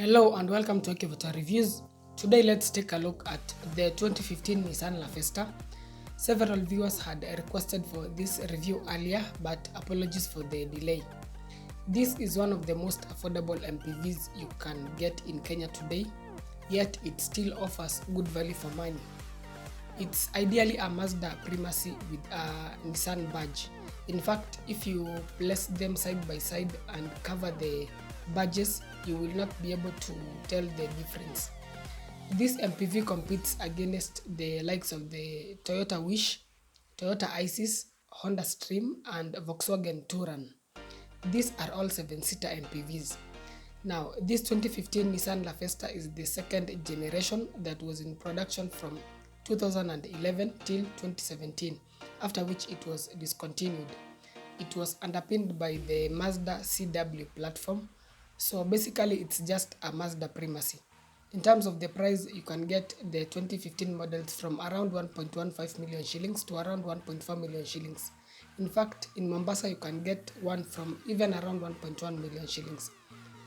Hello and welcome to Mpvs Reviews. Today let's take a look at the 2015 Nissan Lafesta. Several viewers had requested for this review earlier, but apologies for the delay. This is one of the most affordable Mpvs you can get in Kenya today, yet it still offers good value for money. It's ideally a Mazda Premacy with a Nissan badge. In fact, if you place them side by side and cover the badges, you will not be able to tell the difference. This Mpv competes against the likes of the Toyota Wish, Toyota Isis, Honda Stream and Volkswagen Touran. These are all 7-seater Mpvs. Now, this 2015 Nissan Lafesta is the second generation that was in production from 2011 till 2017, after which it was discontinued. It was underpinned by the Mazda CW platform, so basically it's just a Mazda Premacy. In terms of the price, you can get the 2015 models from around 1.15 million shillings to around 1.4 million shillings. In fact, in Mombasa you can get one from even around 1.1 million shillings.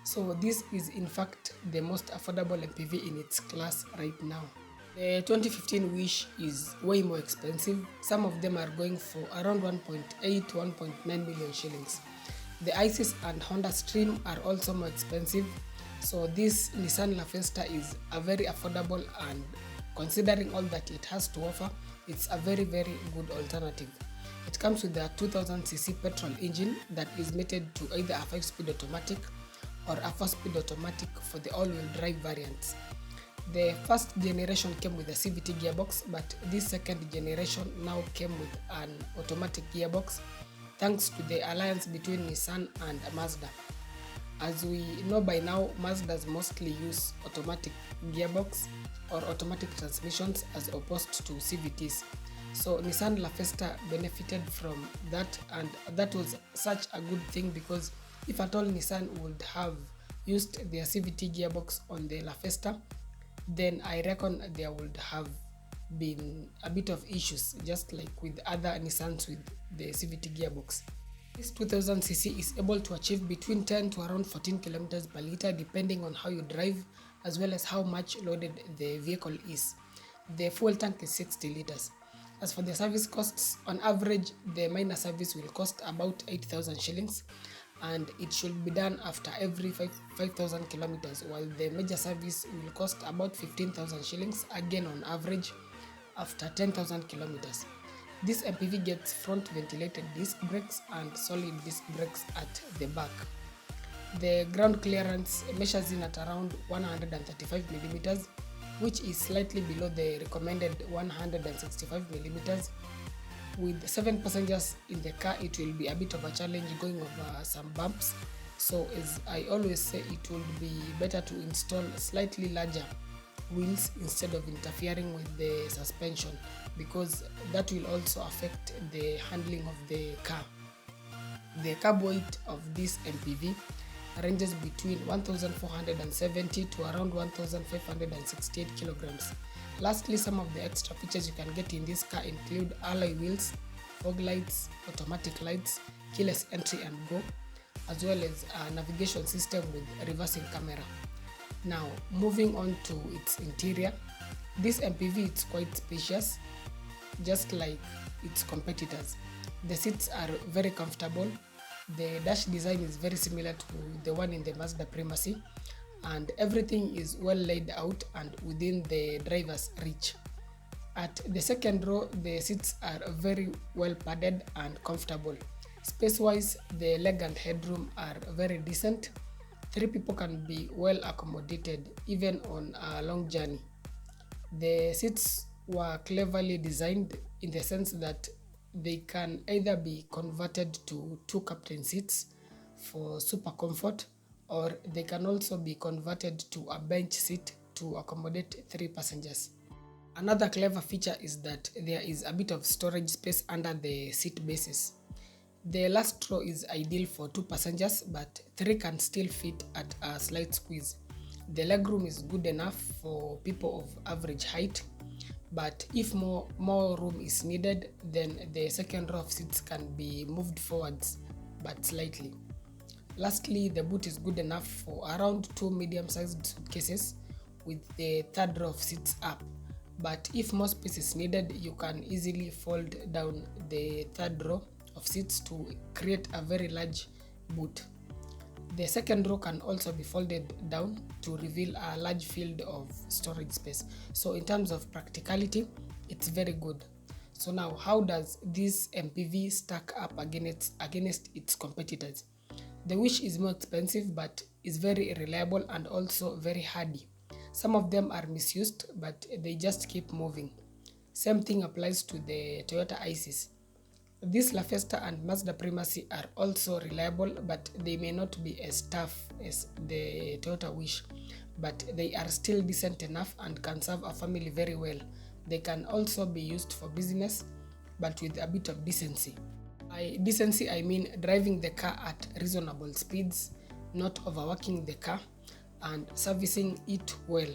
So this is in fact the most affordable Mpv in its class right now. The 2015 Wish is way more expensive. Some of them are going for around 1.8 to 1.9 million shillings. The Isis and Honda Stream are also more expensive. So this Nissan Lafesta is a very affordable, and considering all that it has to offer, it's a very good alternative. It comes with a 2000cc petrol engine that is mated to either a 5-speed automatic or a 4-speed automatic for the all-wheel drive variants. The first generation came with a CVT gearbox, but this second generation now came with an automatic gearbox thanks to the alliance between Nissan and Mazda. As we know by now, Mazdas mostly use automatic gearbox or automatic transmissions as opposed to CVTs. So Nissan Lafesta benefited from that, and that was such a good thing, because if at all Nissan would have used their CVT gearbox on the Lafesta, then I reckon there would have been a bit of issues, just like with other Nissans with the CVT gearbox. This 2000cc is able to achieve between 10 to around 14 km per liter depending on how you drive, as well as how much loaded the vehicle is. The fuel tank is 60 liters. As for the service costs, on average the minor service will cost about 8,000 shillings, and it should be done after every 5,000 kilometers, while the major service will cost about 15,000 shillings, again on average after 10,000 kilometers. This Mpv gets front ventilated disc brakes and solid disc brakes at the back. The ground clearance measures in at around 135 millimeters, which is slightly below the recommended 165 millimeters. With 7 passengers in the car, it will be a bit of a challenge going over some bumps, so as I always say, it would be better to install slightly larger wheels instead of interfering with the suspension, because that will also affect the handling of the car. The carb weight of this Mpv ranges between 1,470 to around 1,568 kilograms. Lastly, some of the extra features you can get in this car include alloy wheels, fog lights, automatic lights, keyless entry and go, as well as a navigation system with reversing camera. Now, moving on to its interior, this Mpv is quite spacious, just like its competitors. The seats are very comfortable. The dash design is very similar to the one in the Mazda Premacy, and everything is well laid out and within the driver's reach. At the second row, the seats are very well padded and comfortable. Space-wise, the leg and headroom are very decent. 3 people can be well accommodated even on a long journey. The seats were cleverly designed in the sense that they can either be converted to 2 captain seats for super comfort, or they can also be converted to a bench seat to accommodate 3 passengers. Another clever feature is that there is a bit of storage space under the seat bases. The last row is ideal for 2 passengers, but 3 can still fit at a slight squeeze. The legroom is good enough for people of average height, but if more room is needed, then the second row of seats can be moved forwards, but slightly. Lastly, the boot is good enough for around 2 medium-sized suitcases with the third row of seats up. But if more space is needed, you can easily fold down the third row of seats to create a very large boot. The second row can also be folded down to reveal a large field of storage space. So in terms of practicality, it's very good. So now, how does this MPV stack up against its competitors? The Wish is more expensive but is very reliable and also very hardy. Some of them are misused, but they just keep moving. Same thing applies to the Toyota Isis. This Lafesta and Mazda Premacy are also reliable, but they may not be as tough as the Toyota Wish, but they are still decent enough and can serve a family very well. They can also be used for business, but with a bit of decency. By decency, I mean driving the car at reasonable speeds, not overworking the car, and servicing it well.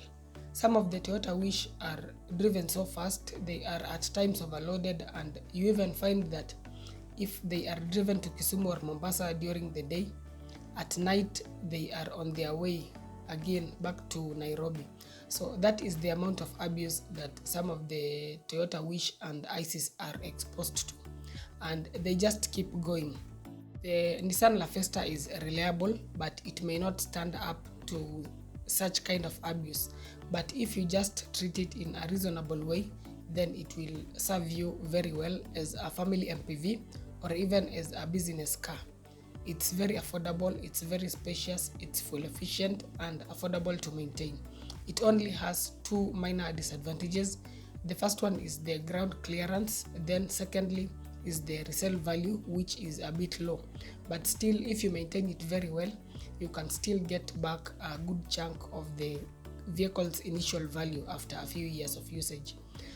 Some of the Toyota Wish are driven so fast they are at times overloaded, and you even find that if they are driven to Kisumu or Mombasa during the day, at night they are on their way again back to Nairobi. So that is the amount of abuse that some of the Toyota Wish and Isis are exposed to, and they just keep going. The Nissan Lafesta is reliable, but it may not stand up to such kind of abuse. But if you just treat it in a reasonable way, then it will serve you very well as a family MPV or even as a business car. It's very affordable, it's very spacious, it's fuel efficient and affordable to maintain. It only has two minor disadvantages. The first one is the ground clearance, then secondly is the resale value, which is a bit low. But still, if you maintain it very well, you can still get back a good chunk of the vehicle's initial value after a few years of usage.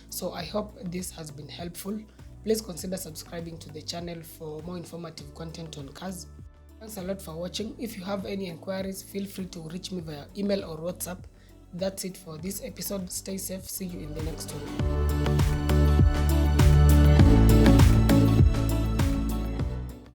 So I hope this has been helpful. Please consider subscribing to the channel for more informative content on cars. Thanks a lot for watching. If you have any inquiries, feel free to reach me via email or WhatsApp. That's it for this episode. Stay safe. See you in the next one.